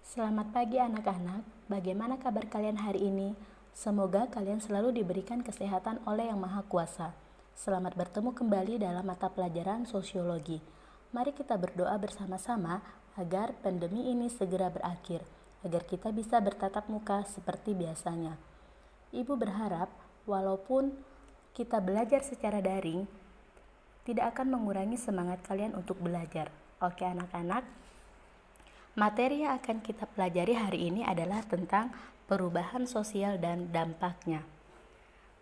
Selamat pagi anak-anak, bagaimana kabar kalian hari ini? Semoga kalian selalu diberikan kesehatan oleh Yang Maha Kuasa. Selamat bertemu kembali dalam mata pelajaran sosiologi. Mari kita berdoa bersama-sama agar pandemi ini segera berakhir, agar kita bisa bertatap muka seperti biasanya. Ibu berharap walaupun kita belajar secara daring, tidak akan mengurangi semangat kalian untuk belajar. Oke anak-anak, materi yang akan kita pelajari hari ini adalah tentang perubahan sosial dan dampaknya.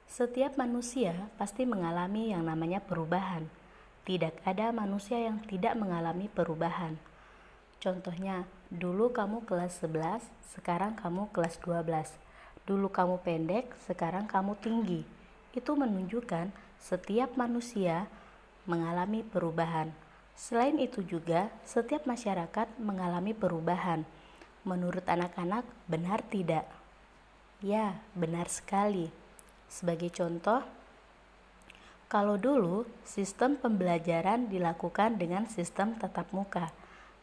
Setiap manusia pasti mengalami yang namanya perubahan. Tidak ada manusia yang tidak mengalami perubahan. Contohnya, dulu kamu kelas 11, sekarang kamu kelas 12. Dulu kamu pendek, sekarang kamu tinggi. Itu menunjukkan setiap manusia mengalami perubahan. Selain itu juga, setiap masyarakat mengalami perubahan. Menurut anak-anak, benar tidak? Ya, benar sekali. Sebagai contoh, kalau dulu sistem pembelajaran dilakukan dengan sistem tatap muka,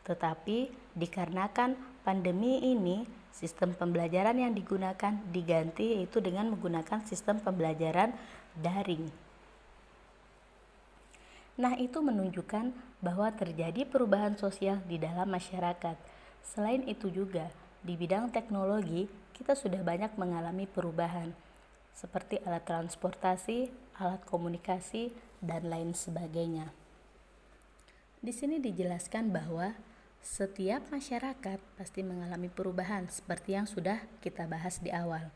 tetapi dikarenakan pandemi ini, sistem pembelajaran yang digunakan diganti yaitu dengan menggunakan sistem pembelajaran daring. Nah, itu menunjukkan bahwa terjadi perubahan sosial di dalam masyarakat. Selain itu juga, di bidang teknologi, kita sudah banyak mengalami perubahan, seperti alat transportasi, alat komunikasi, dan lain sebagainya. Di sini dijelaskan bahwa setiap masyarakat pasti mengalami perubahan seperti yang sudah kita bahas di awal.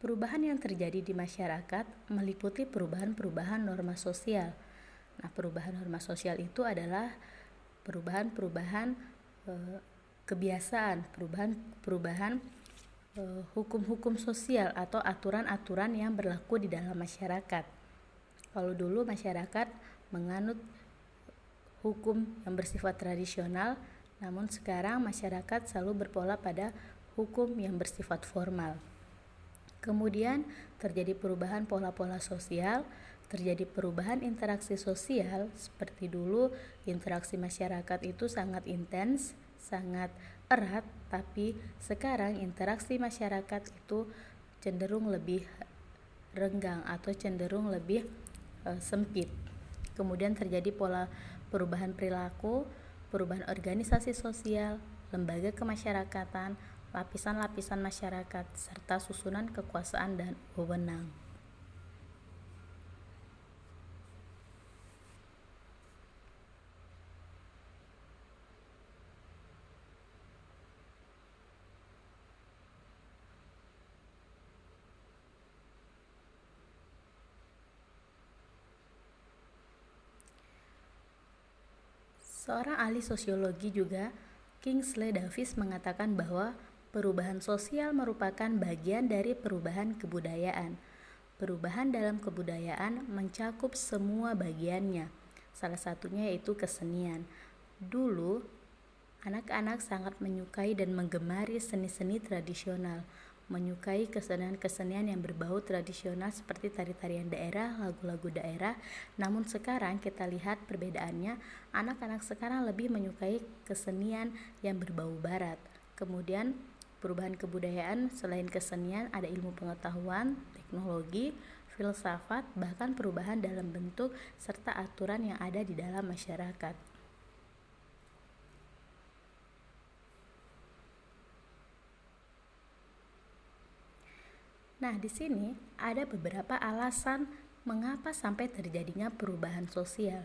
Perubahan yang terjadi di masyarakat meliputi perubahan-perubahan norma sosial. Nah, perubahan norma sosial itu adalah perubahan-perubahan kebiasaan, perubahan hukum-hukum sosial atau aturan-aturan yang berlaku di dalam masyarakat. Kalau dulu masyarakat menganut hukum yang bersifat tradisional, namun sekarang masyarakat selalu berpola pada hukum yang bersifat formal. Kemudian terjadi perubahan pola-pola sosial, terjadi perubahan interaksi sosial. Seperti dulu interaksi masyarakat itu sangat intens, sangat erat, tapi sekarang interaksi masyarakat itu cenderung lebih renggang atau cenderung lebih sempit. Kemudian terjadi pola perubahan perilaku, perubahan organisasi sosial, lembaga kemasyarakatan, lapisan-lapisan masyarakat, serta susunan kekuasaan dan wewenang. Seorang ahli sosiologi juga, Kingsley Davis, mengatakan bahwa perubahan sosial merupakan bagian dari perubahan kebudayaan. Perubahan dalam kebudayaan mencakup semua bagiannya. Salah satunya yaitu kesenian. Dulu, anak-anak sangat menyukai dan menggemari seni-seni tradisional, menyukai kesenian-kesenian yang berbau tradisional seperti tari-tarian daerah, lagu-lagu daerah. Namun sekarang kita lihat perbedaannya, anak-anak sekarang lebih menyukai kesenian yang berbau barat. Kemudian perubahan kebudayaan selain kesenian ada ilmu pengetahuan, teknologi, filsafat, bahkan perubahan dalam bentuk serta aturan yang ada di dalam masyarakat. Nah, di sini ada beberapa alasan mengapa sampai terjadinya perubahan sosial.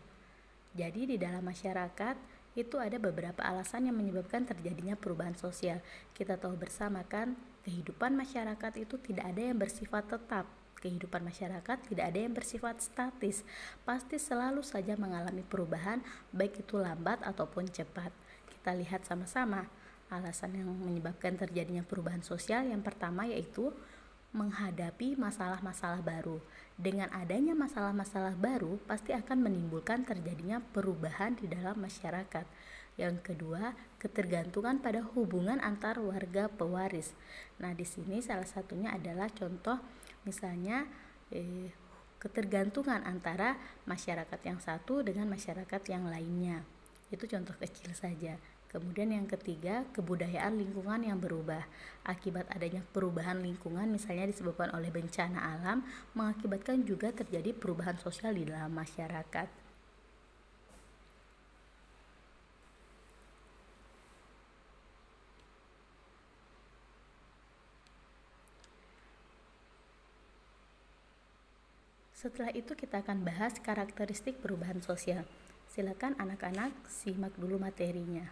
Jadi di dalam masyarakat itu ada beberapa alasan yang menyebabkan terjadinya perubahan sosial. Kita tahu bersama kan, kehidupan masyarakat itu tidak ada yang bersifat tetap. Kehidupan masyarakat tidak ada yang bersifat statis. Pasti selalu saja mengalami perubahan, baik itu lambat ataupun cepat. Kita lihat sama-sama alasan yang menyebabkan terjadinya perubahan sosial. Yang pertama yaitu menghadapi masalah-masalah baru. Dengan adanya masalah-masalah baru, pasti akan menimbulkan terjadinya perubahan di dalam masyarakat. Yang kedua, ketergantungan pada hubungan antar warga pewaris. Nah, di sini salah satunya adalah contoh misalnya ketergantungan antara masyarakat yang satu dengan masyarakat yang lainnya. Itu contoh kecil saja. Kemudian yang ketiga, kebudayaan lingkungan yang berubah. Akibat adanya perubahan lingkungan, misalnya disebabkan oleh bencana alam, mengakibatkan juga terjadi perubahan sosial di dalam masyarakat. Setelah itu kita akan bahas karakteristik perubahan sosial. Silakan anak-anak simak dulu materinya.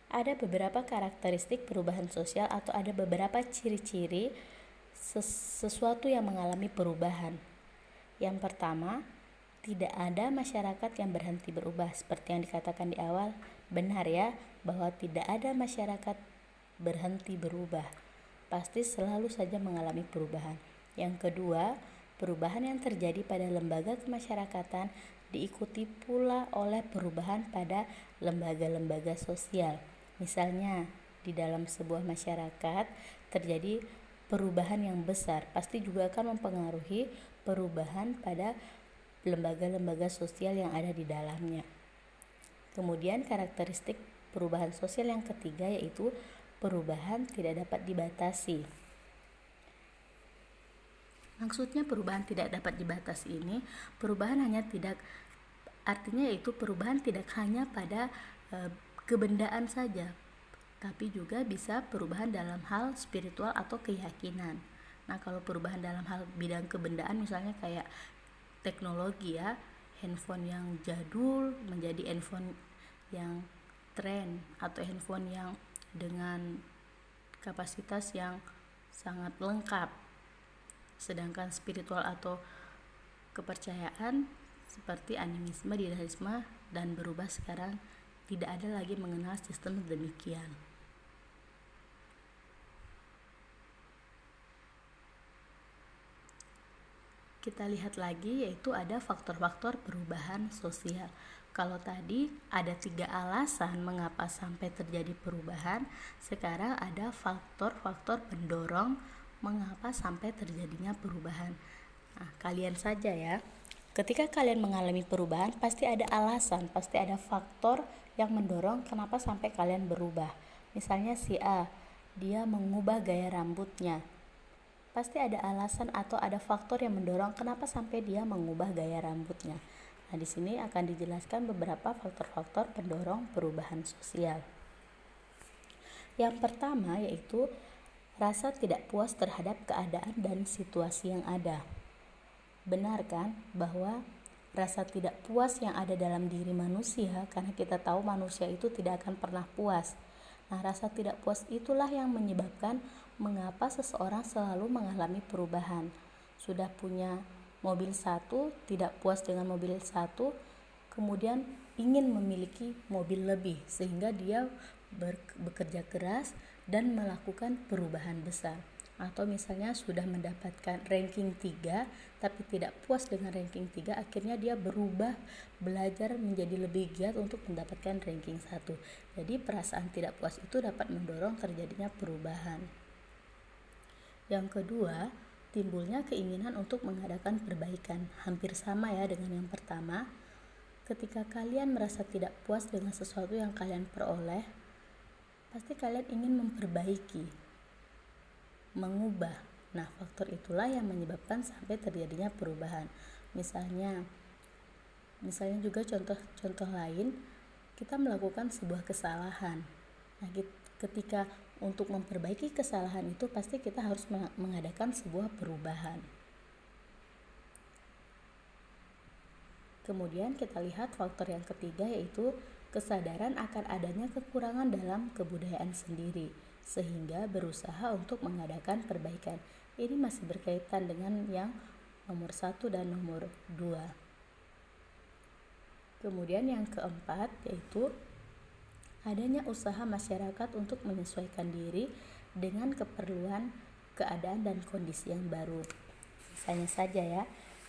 Ada beberapa karakteristik perubahan sosial atau ada beberapa ciri-ciri sesuatu yang mengalami perubahan. Yang pertama, tidak ada masyarakat yang berhenti berubah. Seperti yang dikatakan di awal, benar ya, bahwa tidak ada masyarakat berhenti berubah. Pasti selalu saja mengalami perubahan. Yang kedua, perubahan yang terjadi pada lembaga kemasyarakatan diikuti pula oleh perubahan pada lembaga-lembaga sosial. Misalnya, di dalam sebuah masyarakat terjadi perubahan yang besar, pasti juga akan mempengaruhi perubahan pada lembaga-lembaga sosial yang ada di dalamnya. Kemudian karakteristik perubahan sosial yang ketiga yaitu perubahan tidak dapat dibatasi. Maksudnya perubahan tidak dapat dibatasi ini, perubahan artinya yaitu perubahan tidak hanya pada kebendaan saja, tapi juga bisa perubahan dalam hal spiritual atau keyakinan. Nah, kalau perubahan dalam hal bidang kebendaan misalnya kayak teknologi ya, handphone yang jadul menjadi handphone yang tren atau handphone yang dengan kapasitas yang sangat lengkap. Sedangkan spiritual atau kepercayaan seperti animisme, idealisme dan berubah sekarang tidak ada lagi mengenal sistem demikian. Kita lihat lagi yaitu ada faktor-faktor perubahan sosial. Kalau tadi ada 3 alasan mengapa sampai terjadi perubahan, sekarang ada faktor-faktor pendorong mengapa sampai terjadinya perubahan. Nah, kalian saja ya. Ketika kalian mengalami perubahan, pasti ada alasan, pasti ada faktor yang mendorong kenapa sampai kalian berubah. Misalnya si A, dia mengubah gaya rambutnya. Pasti ada alasan atau ada faktor yang mendorong kenapa sampai dia mengubah gaya rambutnya. Nah, di sini akan dijelaskan beberapa faktor-faktor pendorong perubahan sosial. Yang pertama yaitu rasa tidak puas terhadap keadaan dan situasi yang ada. Benar kan bahwa rasa tidak puas yang ada dalam diri manusia, karena kita tahu manusia itu tidak akan pernah puas. Nah, rasa tidak puas itulah yang menyebabkan mengapa seseorang selalu mengalami perubahan. Sudah punya mobil satu, tidak puas dengan mobil satu, kemudian ingin memiliki mobil lebih, sehingga dia bekerja keras dan melakukan perubahan besar. Atau misalnya sudah mendapatkan ranking 3 tapi tidak puas dengan ranking 3, akhirnya dia berubah, belajar menjadi lebih giat untuk mendapatkan ranking 1. Jadi perasaan tidak puas itu dapat mendorong terjadinya perubahan. Yang kedua, timbulnya keinginan untuk mengadakan perbaikan. Hampir sama ya dengan yang pertama. Ketika kalian merasa tidak puas dengan sesuatu yang kalian peroleh, pasti kalian ingin memperbaiki, mengubah. Nah, faktor itulah yang menyebabkan sampai terjadinya perubahan. Misalnya juga contoh lain, kita melakukan sebuah kesalahan. Nah, ketika untuk memperbaiki kesalahan itu pasti kita harus mengadakan sebuah perubahan. Kemudian kita lihat faktor yang ketiga yaitu kesadaran akan adanya kekurangan dalam kebudayaan sendiri, sehingga berusaha untuk mengadakan perbaikan. Ini masih berkaitan dengan yang nomor 1 dan nomor 2. Kemudian yang keempat yaitu adanya usaha masyarakat untuk menyesuaikan diri dengan keperluan, keadaan dan kondisi yang baru. Misalnya saja ya,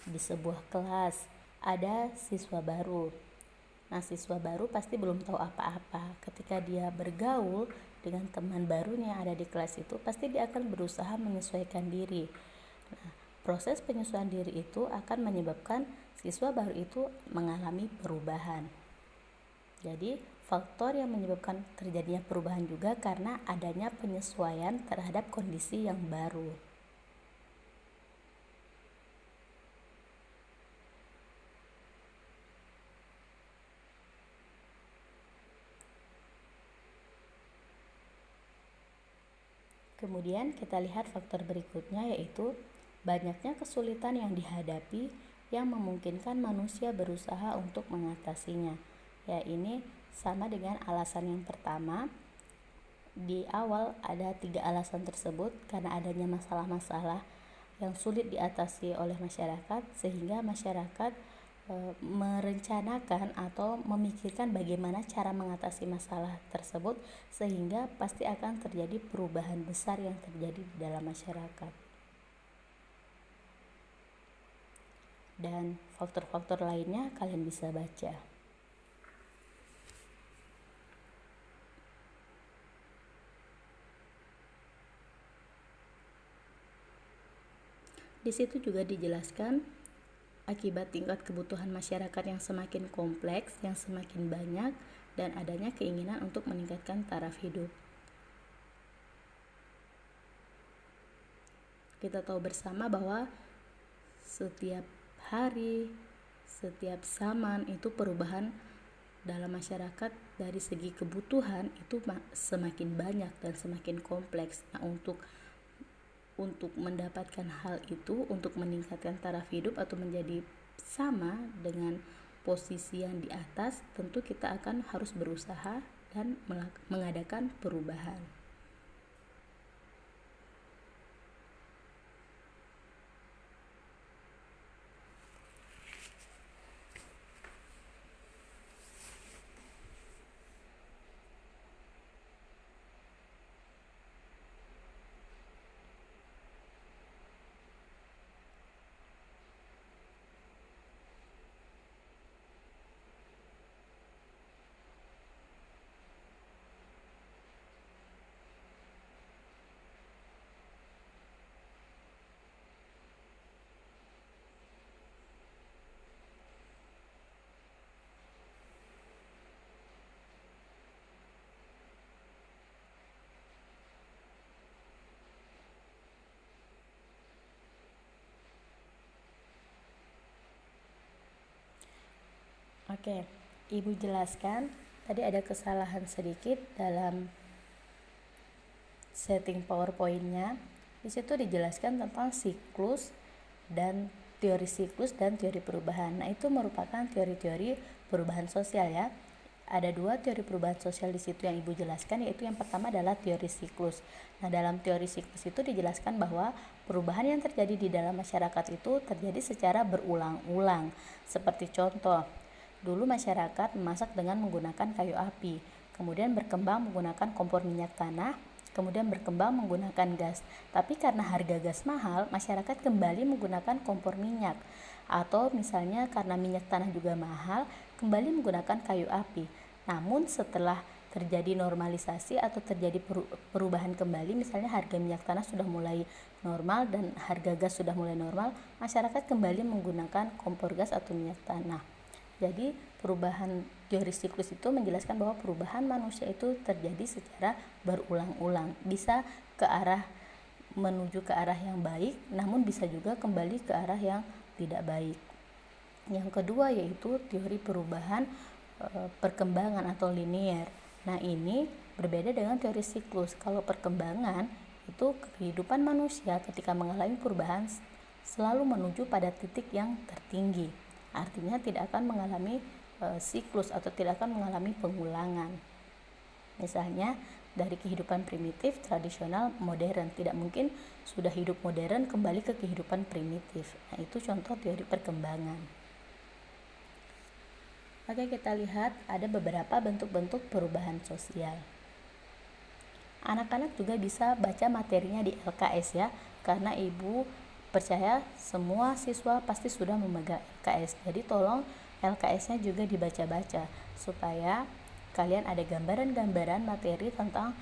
di sebuah kelas ada siswa baru. Nah, siswa baru pasti belum tahu apa-apa. Ketika dia bergaul dengan teman barunya yang ada di kelas itu, pasti dia akan berusaha menyesuaikan diri. Nah, proses penyesuaian diri itu akan menyebabkan siswa baru itu mengalami perubahan. Jadi faktor yang menyebabkan terjadinya perubahan juga karena adanya penyesuaian terhadap kondisi yang baru. Kemudian kita lihat faktor berikutnya, yaitu banyaknya kesulitan yang dihadapi yang memungkinkan manusia berusaha untuk mengatasinya. Ya, ini sama dengan alasan yang pertama. Di awal ada 3 alasan tersebut karena adanya masalah-masalah yang sulit diatasi oleh masyarakat, sehingga masyarakat merencanakan atau memikirkan bagaimana cara mengatasi masalah tersebut, sehingga pasti akan terjadi perubahan besar yang terjadi di dalam masyarakat. Dan faktor-faktor lainnya kalian bisa baca. Di situ juga dijelaskan akibat tingkat kebutuhan masyarakat yang semakin kompleks, yang semakin banyak, dan adanya keinginan untuk meningkatkan taraf hidup. Kita tahu bersama bahwa setiap hari, setiap zaman itu perubahan dalam masyarakat dari segi kebutuhan itu semakin banyak dan semakin kompleks. Nah, untuk mendapatkan hal itu, untuk meningkatkan taraf hidup atau menjadi sama dengan posisi yang di atas, tentu kita akan harus berusaha dan mengadakan perubahan. Oke, Ibu jelaskan tadi ada kesalahan sedikit dalam setting PowerPoint-nya. Di situ dijelaskan tentang siklus dan teori siklus dan teori perubahan. Nah, itu merupakan teori-teori perubahan sosial ya. Ada 2 teori perubahan sosial di situ yang Ibu jelaskan, yaitu yang pertama adalah teori siklus. Nah, dalam teori siklus itu dijelaskan bahwa perubahan yang terjadi di dalam masyarakat itu terjadi secara berulang-ulang. Seperti contoh, dulu masyarakat memasak dengan menggunakan kayu api, kemudian berkembang menggunakan kompor minyak tanah, kemudian berkembang menggunakan gas. Tapi karena harga gas mahal, masyarakat kembali menggunakan kompor minyak. Atau misalnya karena minyak tanah juga mahal, kembali menggunakan kayu api. Namun setelah terjadi normalisasi atau terjadi perubahan kembali, misalnya harga minyak tanah sudah mulai normal dan harga gas sudah mulai normal, masyarakat kembali menggunakan kompor gas atau minyak tanah. Jadi perubahan teori siklus itu menjelaskan bahwa perubahan manusia itu terjadi secara berulang-ulang, bisa menuju ke arah yang baik, namun bisa juga kembali ke arah yang tidak baik. Yang kedua yaitu teori perubahan perkembangan atau linier. Nah, ini berbeda dengan teori siklus. Kalau perkembangan itu kehidupan manusia ketika mengalami perubahan selalu menuju pada titik yang tertinggi. Artinya tidak akan mengalami siklus atau tidak akan mengalami pengulangan. Misalnya dari kehidupan primitif, tradisional, modern. Tidak mungkin sudah hidup modern kembali ke kehidupan primitif. Nah, itu contoh teori perkembangan. Oke, kita lihat ada beberapa bentuk-bentuk perubahan sosial. Anak-anak juga bisa baca materinya di LKS ya, karena Ibu percaya semua siswa pasti sudah memegang LKS. Jadi tolong LKS-nya juga dibaca-baca supaya kalian ada gambaran-gambaran materi tentang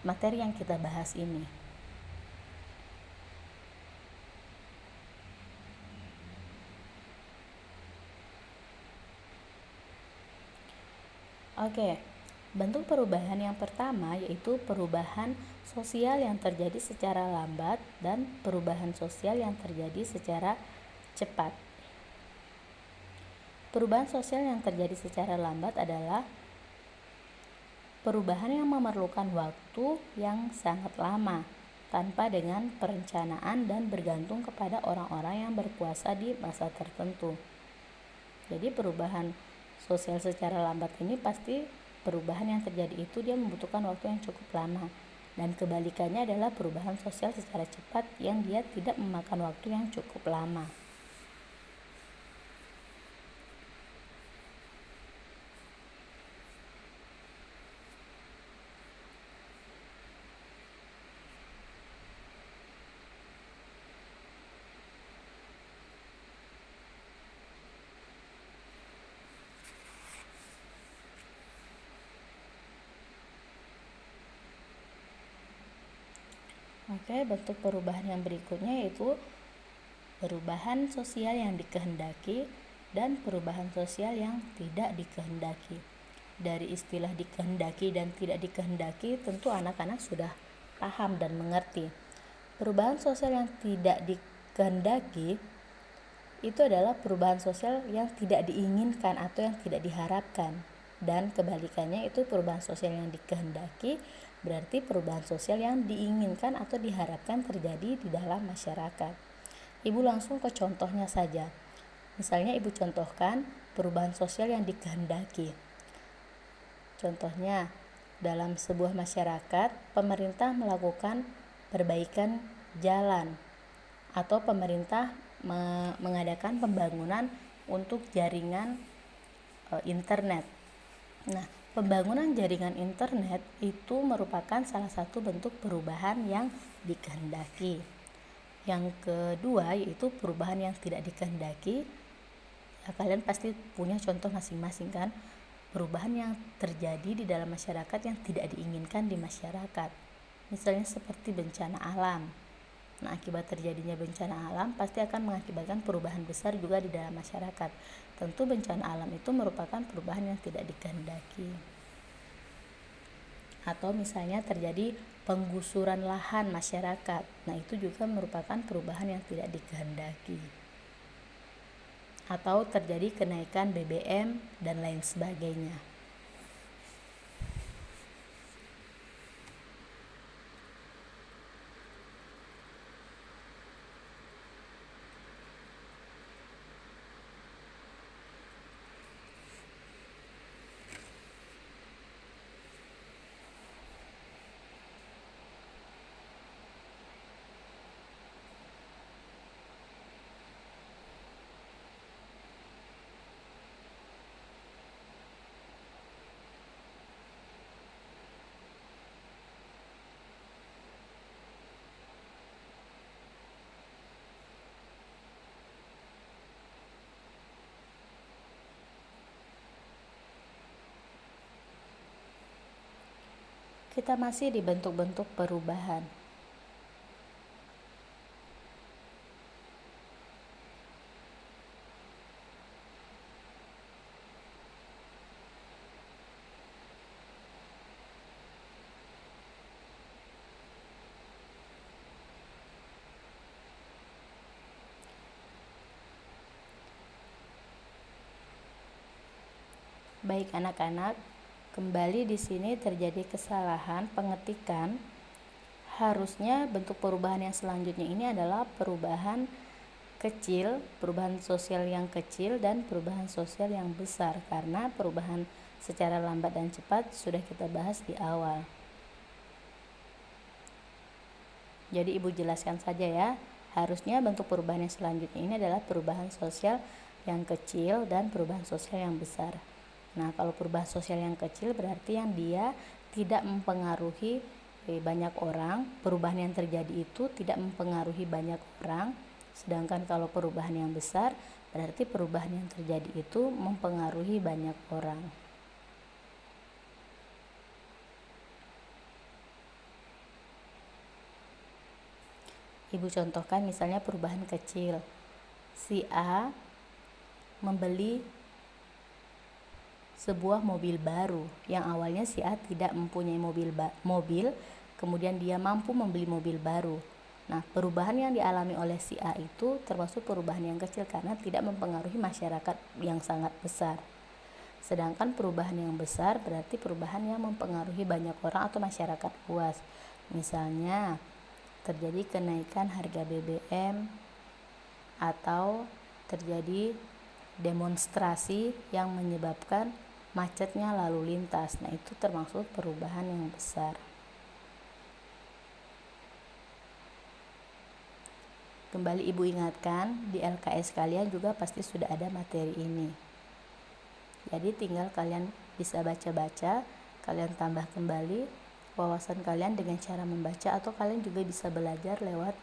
materi yang kita bahas ini. Oke, bentuk perubahan yang pertama yaitu perubahan sosial yang terjadi secara lambat dan perubahan sosial yang terjadi secara cepat. Perubahan sosial yang terjadi secara lambat adalah perubahan yang memerlukan waktu yang sangat lama, tanpa dengan perencanaan dan bergantung kepada orang-orang yang berkuasa di masa tertentu. Jadi perubahan sosial secara lambat ini pasti perubahan yang terjadi itu dia membutuhkan waktu yang cukup lama. Dan kebalikannya adalah perubahan sosial secara cepat yang dia tidak memakan waktu yang cukup lama. Oke, bentuk perubahan yang berikutnya yaitu perubahan sosial yang dikehendaki dan perubahan sosial yang tidak dikehendaki. Dari istilah dikehendaki dan tidak dikehendaki, tentu anak-anak sudah paham dan mengerti. Perubahan sosial yang tidak dikehendaki itu adalah perubahan sosial yang tidak diinginkan atau yang tidak diharapkan. Dan kebalikannya itu perubahan sosial yang dikehendaki berarti perubahan sosial yang diinginkan atau diharapkan terjadi di dalam masyarakat. Ibu langsung ke contohnya saja. Misalnya ibu contohkan perubahan sosial yang dikehendaki. Contohnya, dalam sebuah masyarakat, pemerintah melakukan perbaikan jalan atau pemerintah mengadakan pembangunan untuk jaringan internet. Nah, pembangunan jaringan internet itu merupakan salah satu bentuk perubahan yang dikehendaki. Yang kedua yaitu perubahan yang tidak dikehendaki. Ya, kalian pasti punya contoh masing-masing kan? Perubahan yang terjadi di dalam masyarakat yang tidak diinginkan di masyarakat. Misalnya seperti bencana alam. Nah, akibat terjadinya bencana alam pasti akan mengakibatkan perubahan besar juga di dalam masyarakat. Tentu bencana alam itu merupakan perubahan yang tidak dikehendaki. Atau misalnya terjadi penggusuran lahan masyarakat. Nah, itu juga merupakan perubahan yang tidak dikehendaki. Atau terjadi kenaikan BBM dan lain sebagainya. Kita masih di bentuk-bentuk perubahan. Baik anak-anak, kembali di sini terjadi kesalahan pengetikan. Harusnya bentuk perubahan yang selanjutnya ini adalah perubahan kecil, perubahan sosial yang kecil dan perubahan sosial yang besar, karena perubahan secara lambat dan cepat sudah kita bahas di awal. Jadi ibu jelaskan saja ya, harusnya bentuk perubahan yang selanjutnya ini adalah perubahan sosial yang kecil dan perubahan sosial yang besar. Nah, kalau perubahan sosial yang kecil berarti yang dia tidak mempengaruhi banyak orang, perubahan yang terjadi itu tidak mempengaruhi banyak orang. Sedangkan kalau perubahan yang besar berarti perubahan yang terjadi itu mempengaruhi banyak orang. Ibu contohkan misalnya perubahan kecil. Si A membeli sebuah mobil baru, yang awalnya si A tidak mempunyai mobil, kemudian dia mampu membeli mobil baru. Nah, perubahan yang dialami oleh si A itu termasuk perubahan yang kecil karena tidak mempengaruhi masyarakat yang sangat besar. Sedangkan perubahan yang besar berarti perubahan yang mempengaruhi banyak orang atau masyarakat luas. Misalnya, terjadi kenaikan harga BBM atau terjadi demonstrasi yang menyebabkan macetnya lalu lintas. Nah, itu termasuk perubahan yang besar. Kembali Ibu ingatkan, di LKS kalian juga pasti sudah ada materi ini. Jadi tinggal kalian bisa baca-baca, kalian tambah kembali wawasan kalian dengan cara membaca, atau kalian juga bisa belajar lewat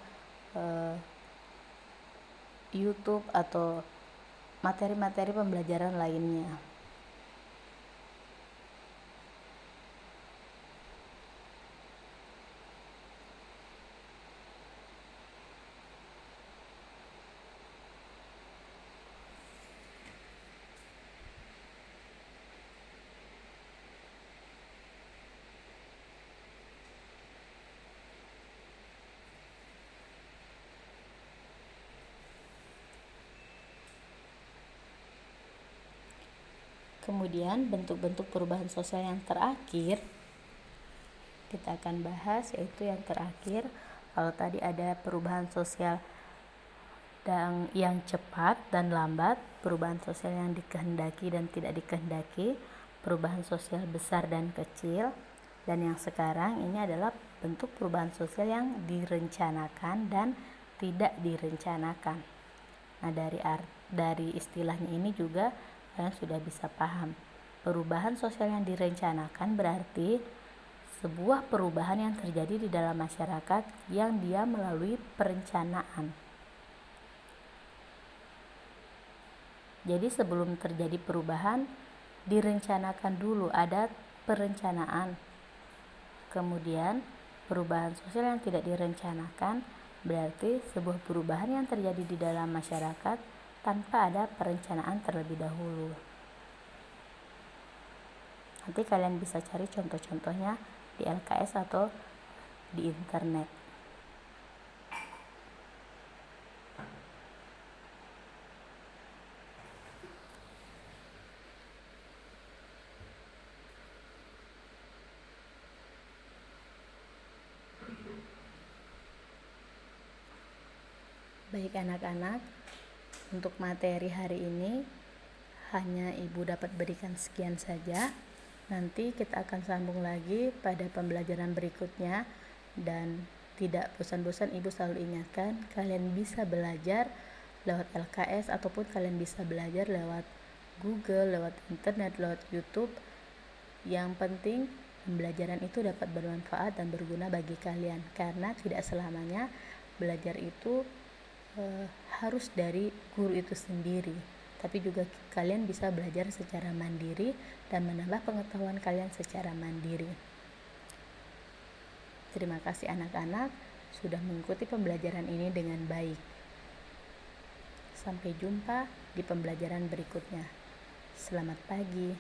YouTube atau materi-materi pembelajaran lainnya. Kemudian bentuk-bentuk perubahan sosial yang terakhir kita akan bahas, yaitu yang terakhir. Kalau tadi ada perubahan sosial yang cepat dan lambat, perubahan sosial yang dikehendaki dan tidak dikehendaki, perubahan sosial besar dan kecil, dan yang sekarang ini adalah bentuk perubahan sosial yang direncanakan dan tidak direncanakan. Nah, dari istilahnya ini juga kalian sudah bisa paham. Perubahan sosial yang direncanakan berarti sebuah perubahan yang terjadi di dalam masyarakat yang dia melalui perencanaan. Jadi sebelum terjadi perubahan, direncanakan dulu, ada perencanaan. Kemudian perubahan sosial yang tidak direncanakan berarti sebuah perubahan yang terjadi di dalam masyarakat tanpa ada perencanaan terlebih dahulu. Nanti kalian bisa cari contoh-contohnya di LKS atau di internet. Baik anak-anak, untuk materi hari ini hanya Ibu dapat berikan sekian saja. Nanti kita akan sambung lagi pada pembelajaran berikutnya, dan tidak bosan-bosan Ibu selalu ingatkan, kalian bisa belajar lewat LKS ataupun kalian bisa belajar lewat Google, lewat internet, lewat YouTube. Yang penting pembelajaran itu dapat bermanfaat dan berguna bagi kalian, karena tidak selamanya belajar itu harus dari guru itu sendiri, tapi juga kalian bisa belajar secara mandiri dan menambah pengetahuan kalian secara mandiri. Terima kasih anak-anak sudah mengikuti pembelajaran ini dengan baik. Sampai jumpa di pembelajaran berikutnya. Selamat pagi.